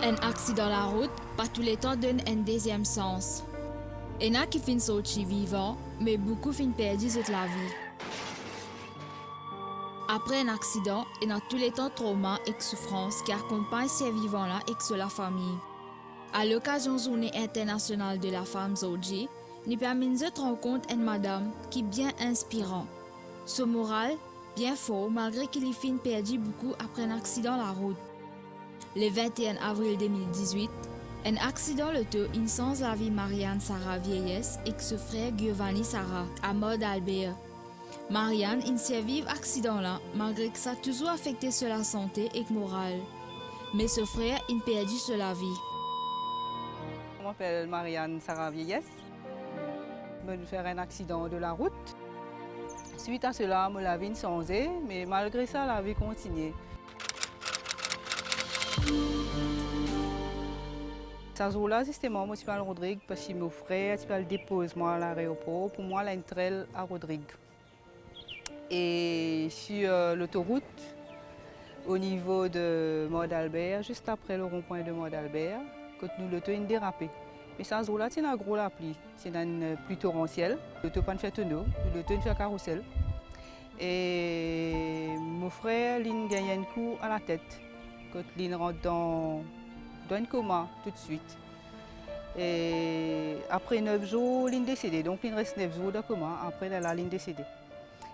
Un accident la route, pas tous les temps donne un deuxième sens. Il y en a qui finissent sortis vivants, mais beaucoup finissent perdus toute la vie. Après un accident, il y a tous les temps trauma et souffrance qui accompagnent ces vivants-là et sur la famille. À l'occasion de la Journée internationale de la femme aujourd'hui, nous permettons de rencontrer une madame qui est bien inspirante. Son moral, bien fort malgré qu'il finit perdu beaucoup après un accident la route. Le 21 avril 2018, un accident l'auto incendie la vie Marianne Sarah Vieillesse et son frère Giovanni Sarah à mort d'Albert. Marianne s'est vive accident-là malgré que ça a toujours affecté sur la santé et le moral. Mais son frère a perdu sur la vie. Je m'appelle Marianne Sarah Vieillesse. Je vais faire un accident de la route. Suite à cela, la vie changé, mais malgré ça, la vie continue. Ce jour-là, c'était moi, je m'appelle Rodrigue, parce que mon frère dépose moi à l'aéroport. Pour moi, l'entrée à Rodrigue. Et sur l'autoroute, au niveau de Mort d'Albert, juste après le rond-point de Mort d'Albert, quand nous l'auto a dérapé. Mais ce jour-là, c'est une grosse la pluie. C'est une pluie torrentielle. L'auto pas fait tonneau, l'auto fait carrousel. Et mon frère, il a gagné un coup à la tête. Quand il rentre dans un coma tout de suite. Et après 9 jours, il est décédé. Donc il reste 9 jours de coma. Après, il est décédé.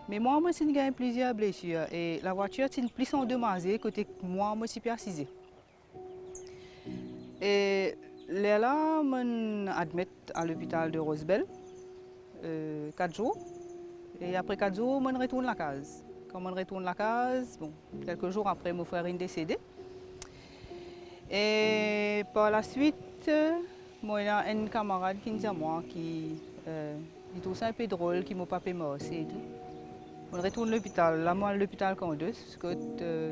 Mais moi, j'ai gagné plusieurs blessures. Et la voiture, c'est plus endommagée côté moi, je suis persisé. Et là, je admis à l'hôpital de Rosebel 4 jours. Et après 4 jours, je retourne à la case. Quand je retourne à la case, bon, quelques jours après, mon frère est décédé. Et par la suite, moi, il y a un camarade qui dit à moi qui trouve ça un peu drôle, qui m'a pas payé et tout. On retourne à l'hôpital. Là, moi, à l'hôpital Candeus, ce que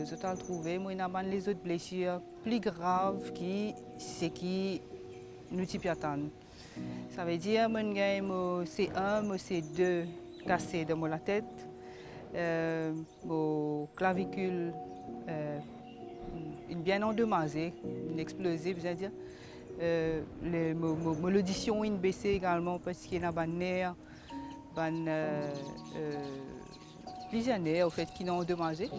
j'ai trouvé, moi, il y a les autres blessures plus graves qui nous attendent. Ça veut dire que j'ai mon C1, mon C2 cassé dans la tête, mon clavicule bien endommagée, une explosée, je veux dire. L'audition est baissée également parce qu'il y a un nerf, plusieurs nerfs au fait, qui ont endommagé.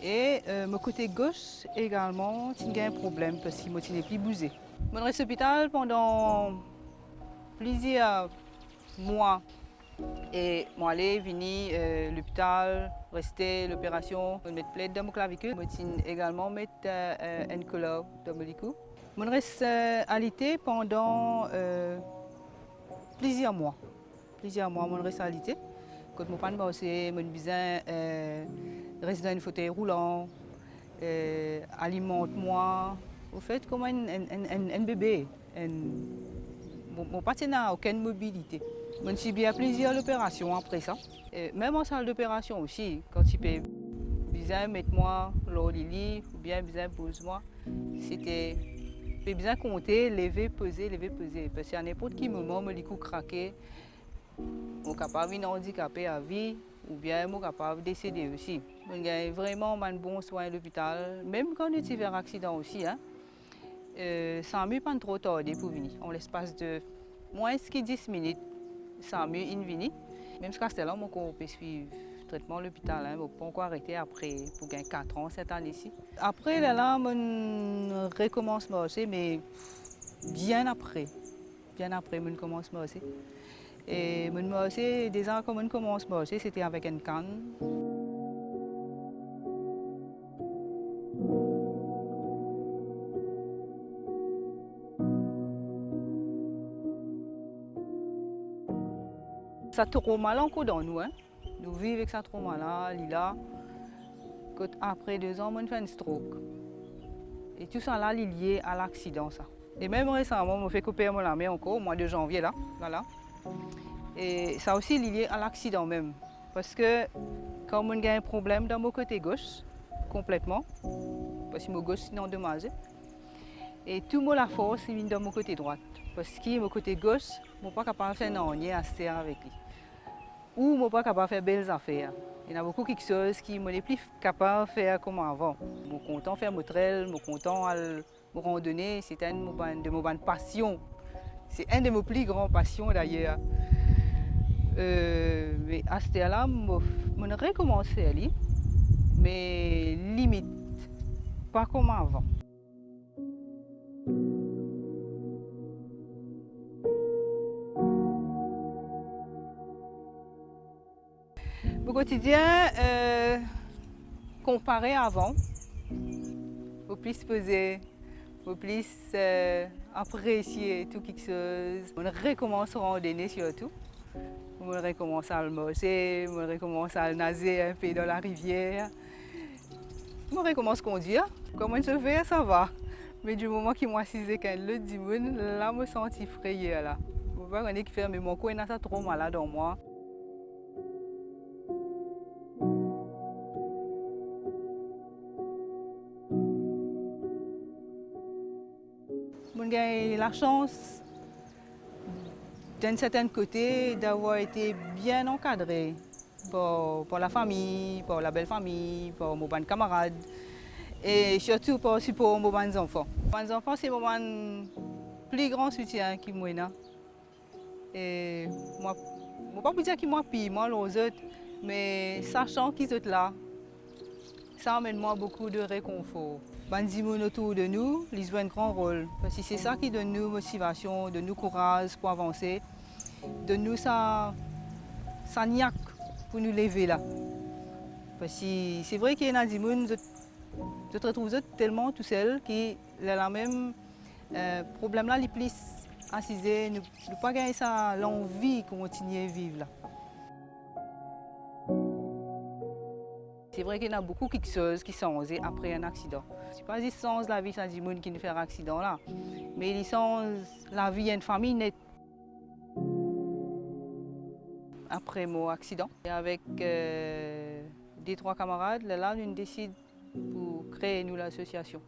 Et mon côté gauche également, il y a un problème parce qu'il n'est plus bougé. Je suis à l'hôpital pendant plusieurs mois. Et moi, allé, venir à l'hôpital, rester l'opération, mettre plaide dans mon clavicule. Je également mettre un collant dans mon cou. Je reste alité pendant plusieurs mois. Plusieurs mois, je reste alité. Quand je ne pas marcher, je besoin rester dans un fauteuil roulant, alimente-moi. Au fait, comme un bébé. Mon patient n'a aucune mobilité. Je subis plusieurs opérations après ça. Et même en salle d'opération aussi, quand tu peux bien mettre moi lors du lit ou bien pose-moi, c'était bien compter, lever, peser. Parce qu'à n'importe quel moment, je me craquer, je suis capable d'être handicapé à vie ou bien je suis capable de décéder aussi. Il y a vraiment un bon soin à l'hôpital, même quand on est vers accident aussi. Hein. Ça ne pas trop tarder pour venir. En l'espace de moins que 10 minutes, ça mieux in venir. Même jusqu'à ce là, on peut suivre le traitement à l'hôpital. On ne peut pas encore arrêter après pour gagner 4 ans cette année-ci. Après, là, on recommence à marcher, mais bien après. Bien après, on commence à marcher. Et on marcher, déjà, quand on commence à marcher, c'était avec une canne. Ça trauma là encore dans nous. Hein. Nous vivons avec ça trauma là. Après 2 ans, on fait un stroke. Et tout ça là, est lié à l'accident. Et même récemment, on fait couper la main encore au mois de janvier. Là. Et ça aussi est lié à l'accident même. Parce que quand on a un problème dans mon côté gauche, complètement, parce que mon gauche est endommagé, et tout la force est dans mon côté droit. Parce que mon côté gauche, je ne suis pas capable de faire un à se avec lui. Ou je ne suis pas capable de faire belles affaires. Il y a beaucoup de choses qui ne sont plus capable de faire comme avant. Je suis content de faire mon trail, je suis content randonnée, c'est une de mes passions. C'est une de mes plus grandes passions d'ailleurs. Mais à ce temps-là, je recommençais à aller, mais limite, pas comme avant. Au quotidien, comparé à avant, au plus peser, au plus apprécier tout quelque chose. On recommence à randonner surtout. On recommence à le marcher, on recommence à nager un peu dans la rivière. On recommence à conduire. Comment je fais, ça va. Mais du moment qu'il m'a assisé quand le dimanche, là, je me sens frayée là. Je ne sais pas qui fait, mais mon corps est trop malade en moi. J'ai la chance, d'un certain côté, d'avoir été bien encadré par la famille, par la belle famille, par mes bons camarades et surtout pour mes bons enfants. Mes enfants, c'est mon plus grand soutien qui m'ont donné. Et moi, je ne vais pas dire qu'ils m'ont pire, moi, les autres, mais sachant qu'ils sont là, ça amène moi beaucoup de réconfort. Les gens autour de nous, ils jouent un grand rôle. Parce que c'est ça qui donne nous motivation, donne nous courage pour avancer, donne nous ça niaque pour nous lever là. Parce que c'est vrai qu'il y a des gens qui se retrouvent tellement tout seuls qui ont le même problème là, les plus assisés, ne pas gagner ça l'envie de continuer à vivre là. C'est vrai qu'il y a beaucoup de choses qui sont après un accident. Ce n'est pas juste sans la vie du monde qui nous fait un accident là, mais ils sont la vie d'une famille nette. Après mon accident, avec des trois camarades, là, nous décidons pour créer nous l'association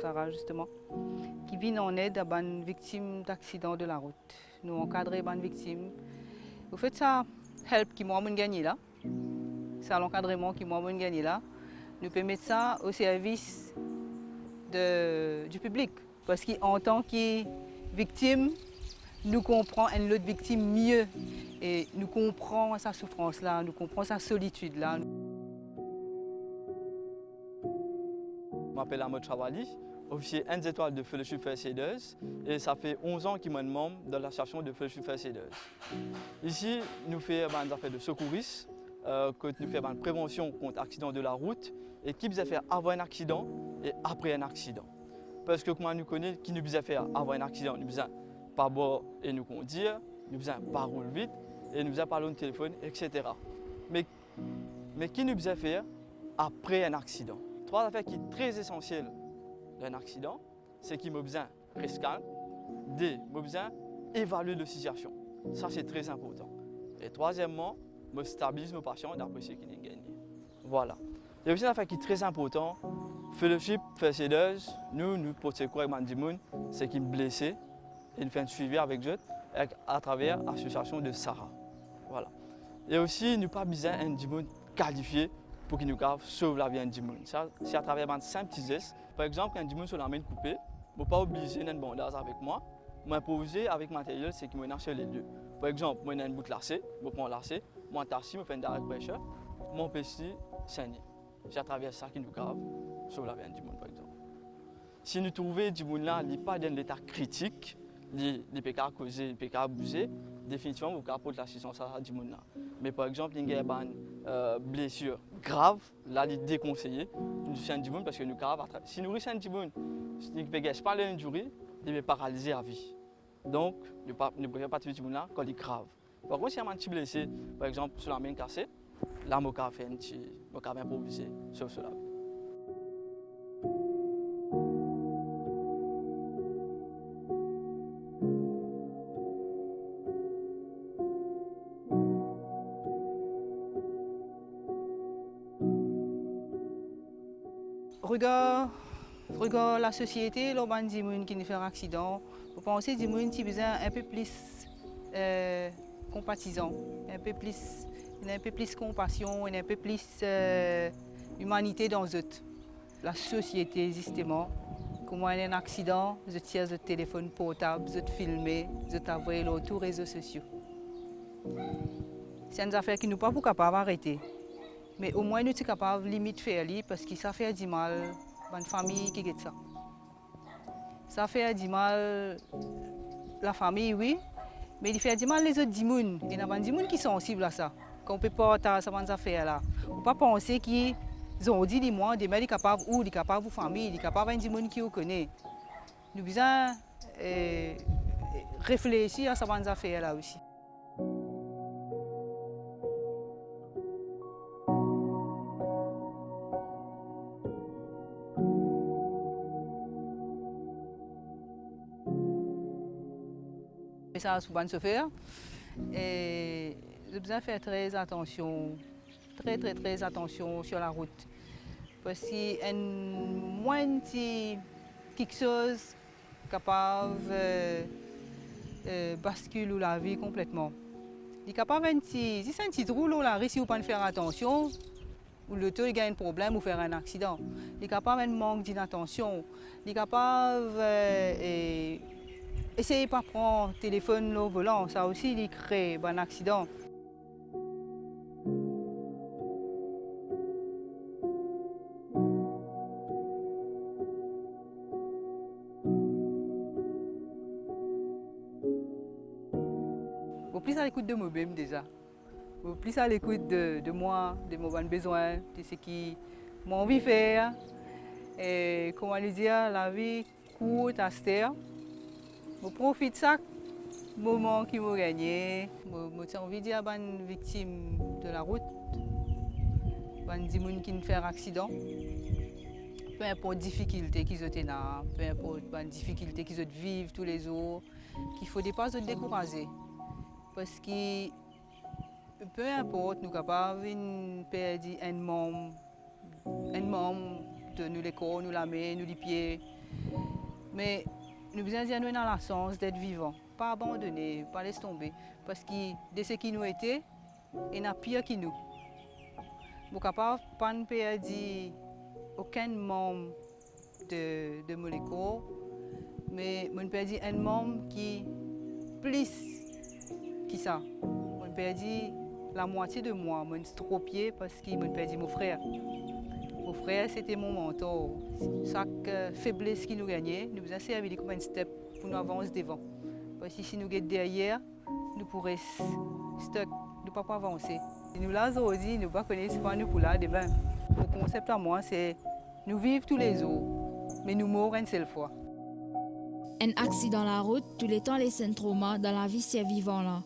Sarah justement, qui vient en aide à des victimes d'accidents de la route. Nous encadrer les victimes. Vous faites ça, help qui m'a gagné là. C'est l'encadrement qui m'a gagné là. Nous pouvons mettre ça au service du public. Parce qu'en tant que victime, nous comprenons une autre victime mieux. Et nous comprenons sa souffrance là, nous comprenons sa solitude là. Je m'appelle Ahmed Chawali, officier 1 étoile de Fellowship First Aiders, et ça fait 11 ans que je suis membre de l'association de Fellowship First Aiders. Ici, nous faisons des affaires de secourisme, nous faisons une prévention contre l'accident de la route et qui nous faire avant un accident et après un accident. Parce que comme nous connaissons, qui nous faire avant un accident, nous besoin pas boire et nous conduire, nous besoin pas rouler vite et nous besoin parler au téléphone, etc. Mais qui nous faire après un accident? Trois affaires qui sont très essentielles d'un accident, c'est qu'il m'a besoin de rester calme, deux, m'a besoin d'évaluer la situation. Ça, c'est très important. Et troisièmement, me stabilise mes patients et d'apprécier qu'il est gagné. Voilà. Il y a aussi une affaire qui est très importante. Fellowship First Aiders, nous portons quoi avec les gens, c'est qu'ils sont blessés et nous faisons un suivi avec eux à travers l'association de Sarah. Voilà. Et aussi, nous n'avons pas besoin d'un gens qualifié pour qu'ils nous sauvent la vie d'un gens. C'est à travers un simple petit geste. Par exemple, quand un gens sur la main coupée, je ne suis pas obligé d'un bandage avec moi. Je suis imposé avec matériel, c'est qu'il me sur les lieux. Par exemple, moi j'ai un bout de lacet, je prends lacet, moi je fais un direct pressure, mon PC saigne. C'est à travers ça qu'il nous grave, sauve la vie d'un gens par exemple. Si nous trouvons que gens là n'est pas dans l'état critique, il peut causer, il peut abuser, définitivement vous pouvez apporter l'assistance à gens là. Mais par exemple, il y a une blessure grave, là il est déconseillé. Nous sommes un gens parce que nous grave. Si nous risquons un gens, il peut pas l'injurie, il peut paralyser à vie. Donc, ne pouvons pas tuer les gens là quand il est grave. Par contre, si il y a un petit blessé, par exemple, sur la main cassée, là, je peux faire un petit improviser sur cela. Regarde la société, les gens qui nous font un accident, vous pensez que les gens qui besoin un peu plus compatissants, un peu plus compassion, un peu plus humanité dans eux. La société, justement, comment il y a un accident, je tire le téléphone portable, je te filme, je t'envoie sur tous les réseaux sociaux. C'est une affaire qui nous pas capable d'arrêter. Mais au moins nous sommes capables de limiter faire parce que ça fait du mal à une famille qui fait ça. Ça fait du mal la famille, oui, mais il fait du mal les autres gens. Il y a des gens qui sont sensibles à ça. Quand on peut pas faire ces affaires-là. On ne peut pas penser qu'ils ont dit les mois, demain ils sont capables ou ils sont capables de famille, ils sont capables de gens qui vous connaissent. Nous devons réfléchir à ces affaires-là aussi. Ça souvent se faire et je besoin faire très attention, très attention sur la route parce que moins quelque chose capable basculer la vie complètement. Il est capable si c'est un petit trou là, si vous pas faire attention, ou l'auto il a un problème ou faire un accident. Il est capable de manque d'inattention. Il est capable essayez de ne pas prendre le téléphone au volant, ça aussi il crée un accident. Au plus à l'écoute de moi-même déjà, au plus à l'écoute de moi, de mes besoins, de ce qui m'a envie de faire. Et comment dire, la vie courte à cette heure. Je profite de chaque moment qui m'a gagné. J'ai envie de dire à une victime de la route, à des gens qui font un accident, peu importe la difficulté qu'ils ont, peu importe la difficulté qu'ils vivent tous les jours, qu'il ne faut pas se décourager. Parce que peu importe, nous sommes capables de perdre un membre de nous les corps, nous la main, nous les pieds. Mais nous devons dire nous avons la chance d'être vivants, pas abandonner, pas laisser tomber. Parce que de ce qui nous était, il y a pire que nous. Nous sommes capables de ne pas perdre aucun membre de mon corps, mais nous perdons un membre qui plus que ça. Nous perdons la moitié de moi, je suis trop pied parce que je perdu mon frère. Mon frère, c'était mon mentor. Chaque faiblesse qui nous gagnait, nous avons servi comme un step pour nous avancer devant. Parce que si nous sommes derrière, nous pourrions stuck, nous ne pouvons pas avancer. Nous là aujourd'hui, nous ne connaissons pas nous pour là demain. Le concept à moi, c'est nous vivons tous les jours, mais nous mourons une seule fois. Un accident la route, tous les temps laisse un trauma dans la vie si vivant là.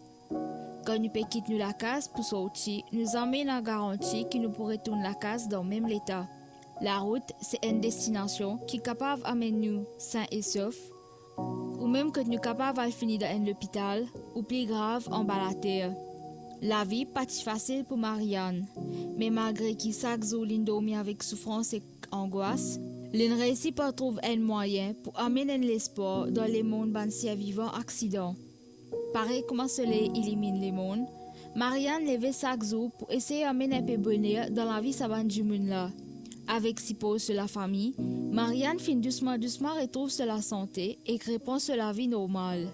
Quand nous quittons la case pour sortir, nous emmène la garantie que nous pourrons tourner la case dans le même état. La route, c'est une destination qui est capable d'amener nous sains et saufs, ou même que nous sommes capables de finir dans un hôpital, ou plus grave, en bas la terre. La vie n'est pas si facile pour Marianne, mais malgré qu'il chaque jour dormit avec souffrance et angoisse, l'on réussit par trouver un moyen pour amener l'espoir dans les mondes de vivants accidents. Pareil comme le soleil élimine les mondes, Marianne levait chaque jour pour essayer d'amener un peu de bonheur dans la vie savante du monde là. Avec si pause sur la famille, Marianne finit doucement retrouve sur la santé et répond sur la vie normale.